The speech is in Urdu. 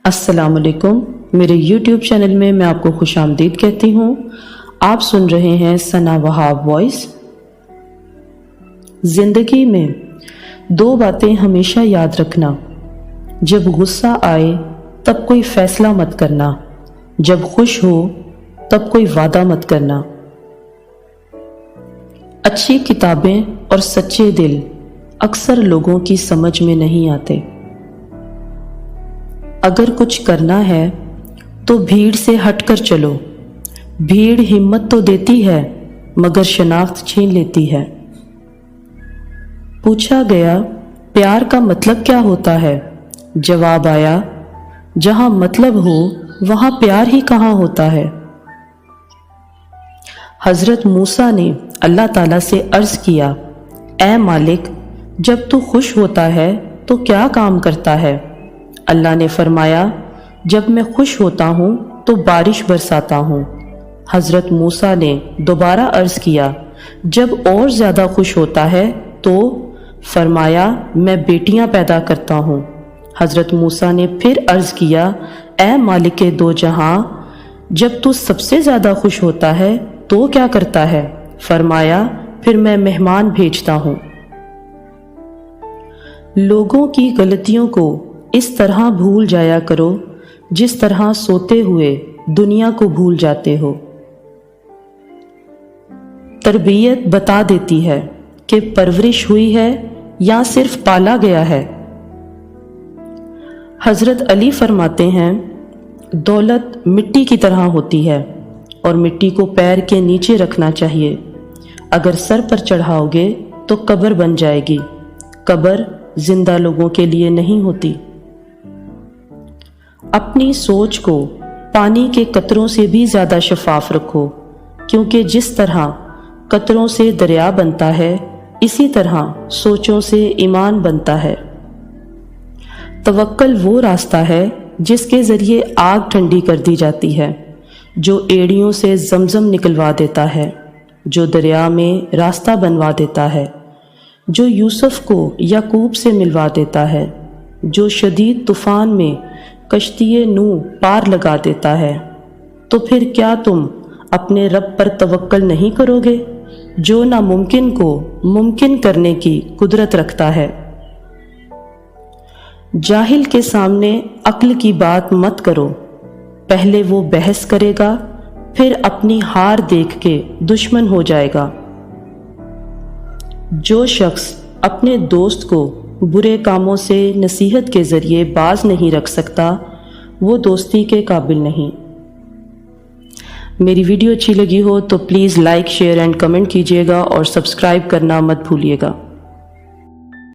السلام علیکم، میرے یوٹیوب چینل میں میں آپ کو خوش آمدید کہتی ہوں۔ آپ سن رہے ہیں ثنا وہاب وائس۔ زندگی میں دو باتیں ہمیشہ یاد رکھنا: جب غصہ آئے تب کوئی فیصلہ مت کرنا، جب خوش ہو تب کوئی وعدہ مت کرنا۔ اچھی کتابیں اور سچے دل اکثر لوگوں کی سمجھ میں نہیں آتے۔ اگر کچھ کرنا ہے تو بھیڑ سے ہٹ کر چلو۔ بھیڑ ہمت تو دیتی ہے مگر شناخت چھین لیتی ہے۔ پوچھا گیا، پیار کا مطلب کیا ہوتا ہے؟ جواب آیا، جہاں مطلب ہو وہاں پیار ہی کہاں ہوتا ہے۔ حضرت موسیٰ نے اللہ تعالیٰ سے عرض کیا، اے مالک، جب تو خوش ہوتا ہے تو کیا کام کرتا ہے؟ اللہ نے فرمایا، جب میں خوش ہوتا ہوں تو بارش برساتا ہوں۔ حضرت موسیٰ نے دوبارہ عرض کیا، جب اور زیادہ خوش ہوتا ہے تو؟ فرمایا، میں بیٹیاں پیدا کرتا ہوں۔ حضرت موسیٰ نے پھر عرض کیا، اے مالک دو جہاں، جب تو سب سے زیادہ خوش ہوتا ہے تو کیا کرتا ہے؟ فرمایا، پھر میں مہمان بھیجتا ہوں۔ لوگوں کی غلطیوں کو اس طرح بھول جایا کرو جس طرح سوتے ہوئے دنیا کو بھول جاتے ہو۔ تربیت بتا دیتی ہے کہ پرورش ہوئی ہے یا صرف پالا گیا ہے۔ حضرت علی فرماتے ہیں، دولت مٹی کی طرح ہوتی ہے اور مٹی کو پیر کے نیچے رکھنا چاہیے۔ اگر سر پر چڑھاؤ گے تو قبر بن جائے گی۔ قبر زندہ لوگوں کے لیے نہیں ہوتی۔ اپنی سوچ کو پانی کے قطروں سے بھی زیادہ شفاف رکھو، کیونکہ جس طرح قطروں سے دریا بنتا ہے اسی طرح سوچوں سے ایمان بنتا ہے۔ توکل وہ راستہ ہے جس کے ذریعے آگ ٹھنڈی کر دی جاتی ہے، جو ایڑیوں سے زمزم نکلوا دیتا ہے، جو دریا میں راستہ بنوا دیتا ہے، جو یوسف کو یعقوب سے ملوا دیتا ہے، جو شدید طوفان میں کشتی نوح پار لگا دیتا ہے۔ تو پھر کیا تم اپنے رب پر توکل نہیں کرو گے جو ناممکن کو ممکن کرنے کی قدرت رکھتا ہے؟ جاہل کے سامنے عقل کی بات مت کرو، پہلے وہ بحث کرے گا پھر اپنی ہار دیکھ کے دشمن ہو جائے گا۔ جو شخص اپنے دوست کو برے کاموں سے نصیحت کے ذریعے باز نہیں رکھ سکتا وہ دوستی کے قابل نہیں۔ میری ویڈیو اچھی لگی ہو تو please like, share and comment کیجیے گا اور سبسکرائب کرنا مت بھولیے گا۔